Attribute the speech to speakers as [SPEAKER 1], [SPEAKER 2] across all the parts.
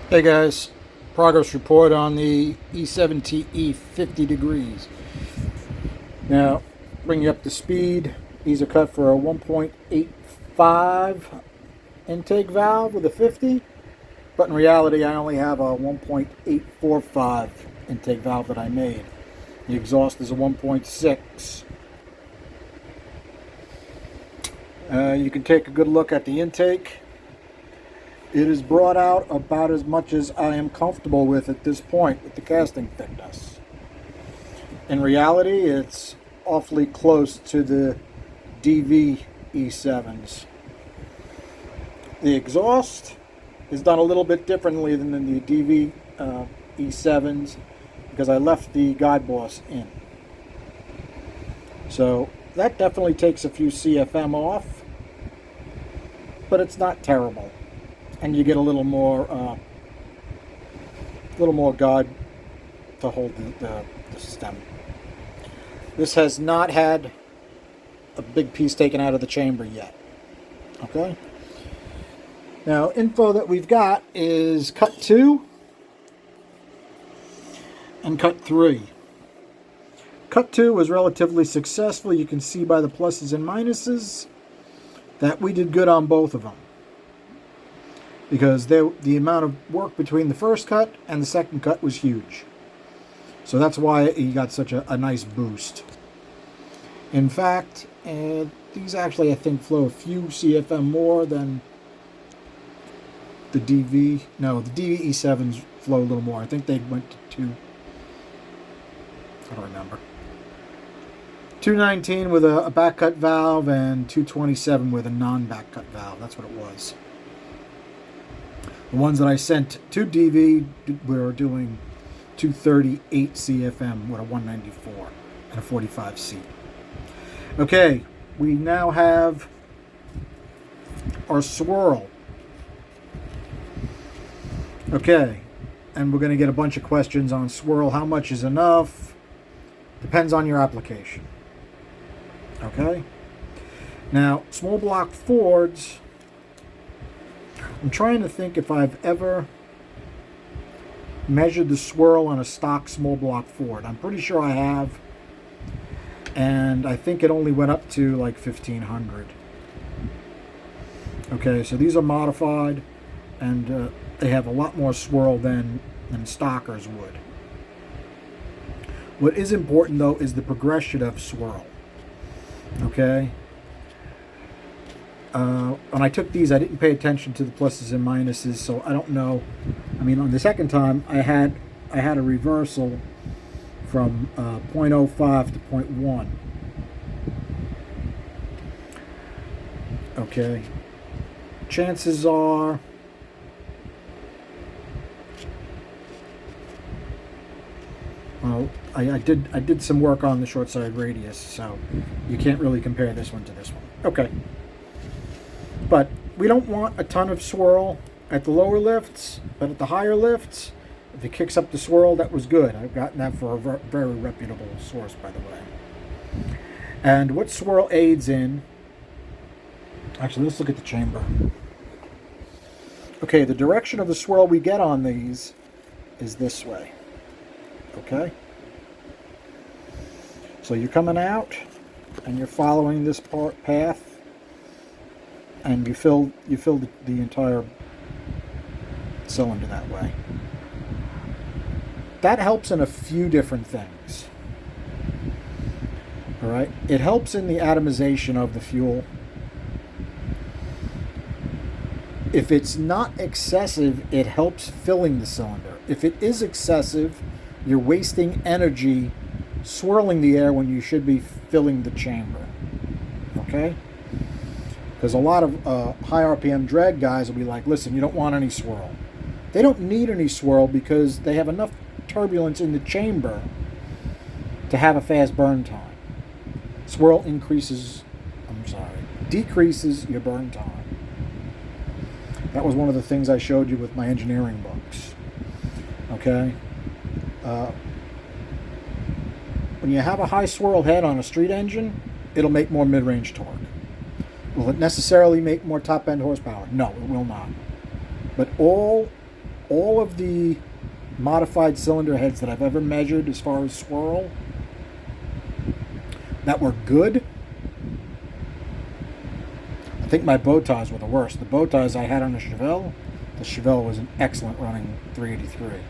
[SPEAKER 1] Hey guys, progress report on the E7TE 50 degrees. Now, bring you up to speed. These are cut for a 1.85 intake valve with a 50, but in reality I only have a 1.845 intake valve that I made. The exhaust is a 1.6. You can take a good look at the intake. It is brought out about as much as I am comfortable with at this point with the casting thickness. In reality, it's awfully close to the DV E7s. The exhaust is done a little bit differently than the DV E7s because I left the guide boss in. So that definitely takes a few CFM off, but it's not terrible. And you get a little more guide to hold the stem. This has not had a big piece taken out of the chamber yet. Okay. Now, info that we've got is cut 2 and cut 3. Cut 2 was relatively successful. You can see by the pluses and minuses that we did good on both of them, because the amount of work between the first cut and the second cut was huge. So that's why he got such a nice boost. In fact, these actually, I think, flow a few CFM more than the DV. No, the DV E7s flow a little more. I think they went to 219 with a back cut valve and 227 with a non-back cut valve. That's what it was. The ones that I sent to DV were doing 238 CFM with a 194 and a 45C. Okay, we now have our swirl. Okay, and we're going to get a bunch of questions on swirl. How much is enough? Depends on your application. Okay? Now, small block Fords, I'm trying to think if I've ever measured the swirl on a stock small block Ford. I'm pretty sure I have. And I think it only went up to like 1500. Okay, so these are modified, and they have a lot more swirl than stockers would. What is important, though, is the progression of swirl. Okay? When I took these, I didn't pay attention to the pluses and minuses, so I don't know. I mean, on the second time, I had a reversal from 0.05 to 0.1. Okay. Chances are well, I did some work on the short side radius, so you can't really compare this one to this one. Okay. But we don't want a ton of swirl at the lower lifts, but at the higher lifts, if it kicks up the swirl, that was good. I've gotten that for a very reputable source, by the way. And what swirl aids in... Actually, let's look at the chamber. Okay, the direction of the swirl we get on these is this way. Okay? So you're coming out, and you're following this path, and you fill the entire cylinder that way. That helps in a few different things. All right? It helps in the atomization of the fuel. If it's not excessive, it helps filling the cylinder. If it is excessive, you're wasting energy swirling the air when you should be filling the chamber. Okay? Because a lot of high RPM drag guys will be like, listen, you don't want any swirl. They don't need any swirl because they have enough turbulence in the chamber to have a fast burn time. Swirl decreases your burn time. That was one of the things I showed you with my engineering books. Okay? When you have a high swirl head on a street engine, it'll make more mid-range torque. Will it necessarily make more top-end horsepower? No, it will not. But all all of the modified cylinder heads that I've ever measured as far as swirl that were good, I think my bow ties were the worst. The bow ties I had on the Chevelle was an excellent running 383.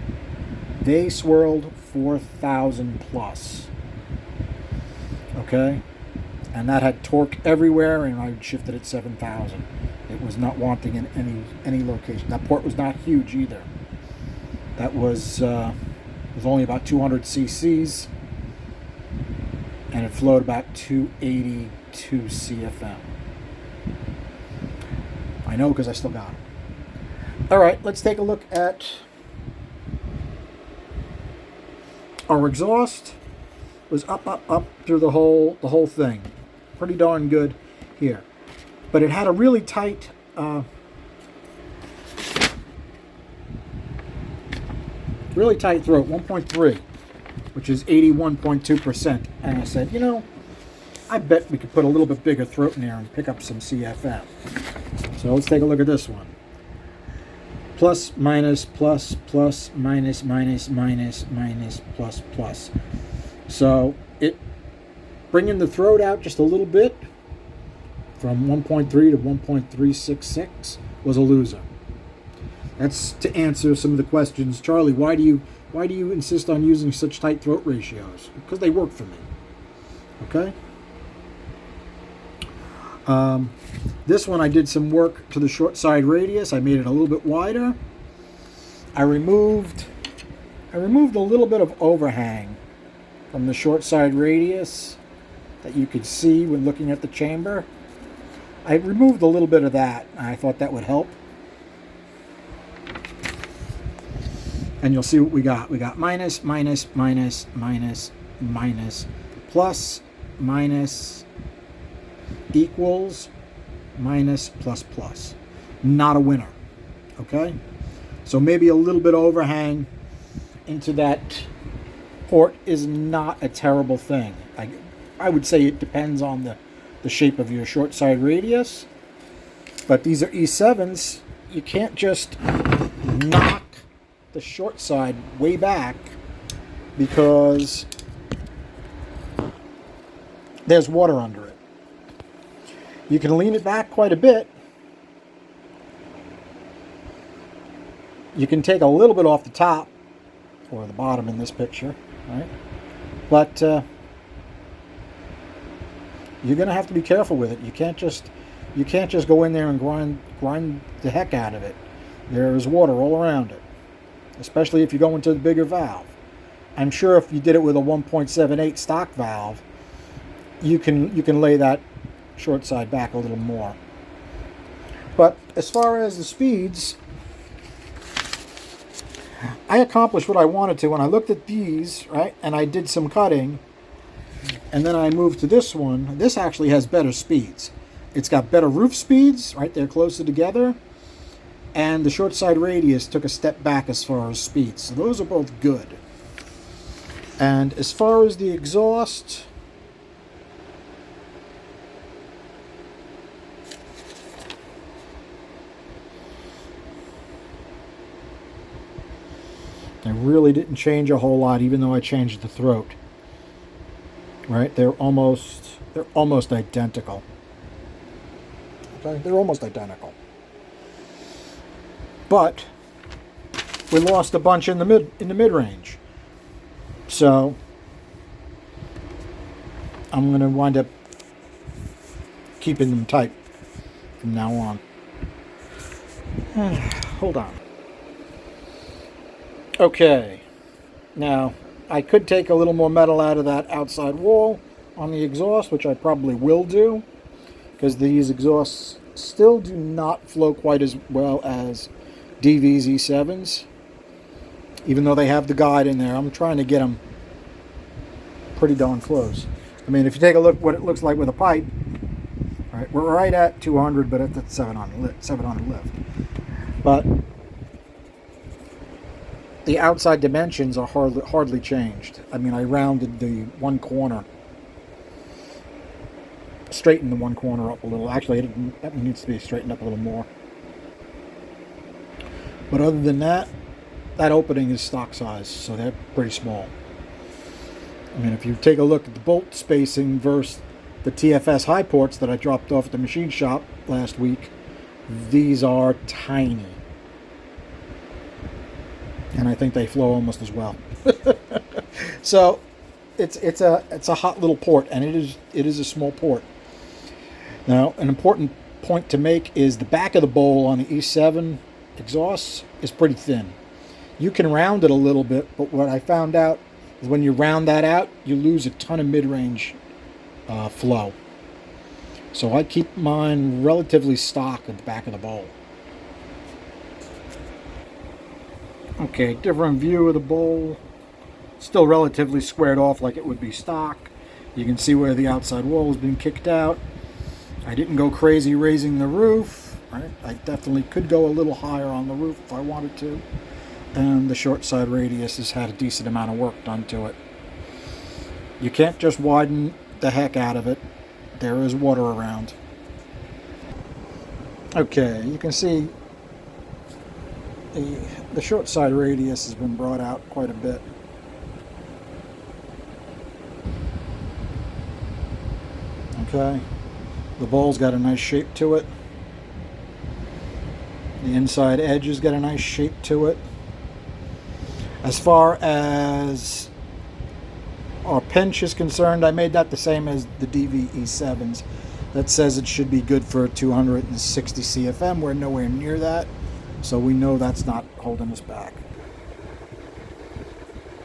[SPEAKER 1] They swirled 4,000 plus. Okay? And that had torque everywhere, and I shifted at 7,000. It was not wanting in any location. That port was not huge either. That was only about 200 cc's, and it flowed about 282 CFM. I know because I still got it. All right, let's take a look at our exhaust. It was up through the whole thing. Pretty darn good here. But it had a really tight throat, 1.3, which is 81.2%. And I said, you know, I bet we could put a little bit bigger throat in there and pick up some CFM. So let's take a look at this one. Plus, minus, plus, plus, minus, minus, minus, minus, plus, plus. So it bringing the throat out just a little bit from 1.3 to 1.366 was a loser. That's to answer some of the questions. Charlie, why do you insist on using such tight throat ratios? Because they work for me. Okay? This one I did some work to the short side radius. I made it a little bit wider. I removed a little bit of overhang from the short side radius that you could see when looking at the chamber. I removed a little bit of that, and I thought that would help. And you'll see what we got. We got minus, minus, minus, minus, minus, plus, minus, equals, minus, plus, plus. Not a winner. Okay? So maybe a little bit of overhang into that port is not a terrible thing. I would say it depends on the shape of your short side radius. But these are E7s. You can't just knock the short side way back because there's water under it. You can lean it back quite a bit. You can take a little bit off the top or the bottom in this picture, right? But you're going to have to be careful with it. You can't just go in there and grind the heck out of it. There's water all around it, especially if you go into the bigger valve. I'm sure if you did it with a 1.78 stock valve, you can lay that short side back a little more. But as far as the speeds, I accomplished what I wanted to when I looked at these, right? And I did some cutting, and then I moved to this one. This actually has better speeds. It's got better roof speeds, right? They're closer together. And the short side radius took a step back as far as speeds. So those are both good. And as far as the exhaust, I really didn't change a whole lot, even though I changed the throat. Right? They're almost identical. Okay? They're almost identical. But we lost a bunch in the mid range. So I'm going to wind up keeping them tight from now on. Hold on. Okay. Now, I could take a little more metal out of that outside wall on the exhaust, which I probably will do, because these exhausts still do not flow quite as well as DV's E7s, even though they have the guide in there. I'm trying to get them pretty darn close. I mean, if you take a look what it looks like with a pipe, all right, we're right at 200, but at the 700 lift. But the outside dimensions are hardly changed. I mean, I rounded the one corner, straightened the one corner up a little. Actually, that needs to be straightened up a little more. But other than that, that opening is stock size, so they're pretty small. I mean, if you take a look at the bolt spacing versus the TFS high ports that I dropped off at the machine shop last week, these are tiny. And I think they flow almost as well. So it's a hot little port, and it is a small port. Now, an important point to make is the back of the bowl on the E7 exhaust is pretty thin. You can round it a little bit, but what I found out is when you round that out, you lose a ton of mid-range flow. So I keep mine relatively stock at the back of the bowl. Okay, different view of the bowl. Still relatively squared off like it would be stock. You can see where the outside wall has been kicked out. I didn't go crazy raising the roof. Right? I definitely could go a little higher on the roof if I wanted to. And the short side radius has had a decent amount of work done to it. You can't just widen the heck out of it. There is water around. Okay, you can see the short side radius has been brought out quite a bit. Okay, the bowl's got a nice shape to it. The inside edge has got a nice shape to it. As far as our pinch is concerned, I made that the same as the DV-E7s. That says it should be good for 260 CFM. We're nowhere near that, so we know that's not holding us back.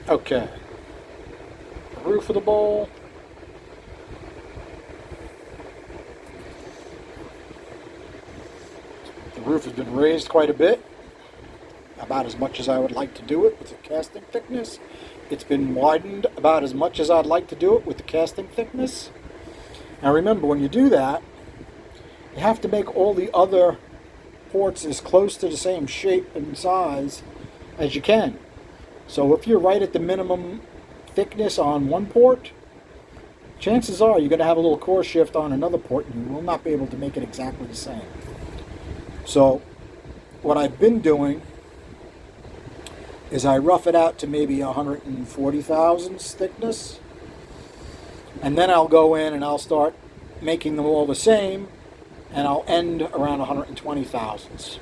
[SPEAKER 1] Okay, the roof of the bowl. The roof has been raised quite a bit, about as much as I would like to do it with the casting thickness. It's been widened about as much as I'd like to do it with the casting thickness. Now remember, when you do that, you have to make all the other ports as close to the same shape and size as you can. So if you're right at the minimum thickness on one port, chances are you're going to have a little core shift on another port and you will not be able to make it exactly the same. So what I've been doing is I rough it out to maybe 140 thousandths thickness, and then I'll go in and I'll start making them all the same, and I'll end around 120 thousandths.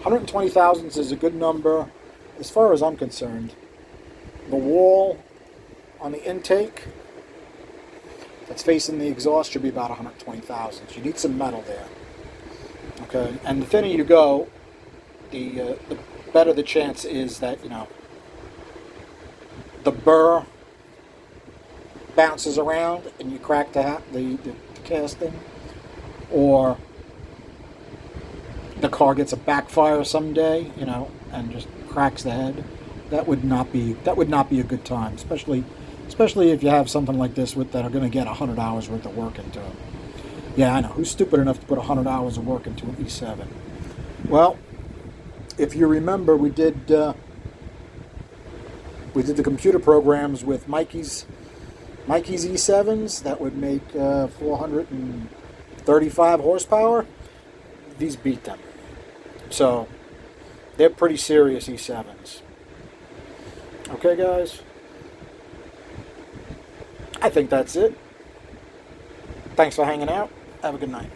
[SPEAKER 1] 120 thousandths is a good number as far as I'm concerned. The wall on the intake that's facing the exhaust should be about 120 thousandths. You need some metal there. Okay, and the thinner you go, the better the chance is that, you know, the burr bounces around and you crack the casting, or the car gets a backfire someday, you know, and just cracks the head. That would not be a good time, especially if you have something like this that are going to get 100 hours worth of work into it. Yeah, I know. Who's stupid enough to put 100 hours of work into an E7? Well, if you remember, we did the computer programs with Mikey's E7s that would make 435 horsepower. These beat them. So they're pretty serious E7s. Okay, guys? I think that's it. Thanks for hanging out. Have a good night.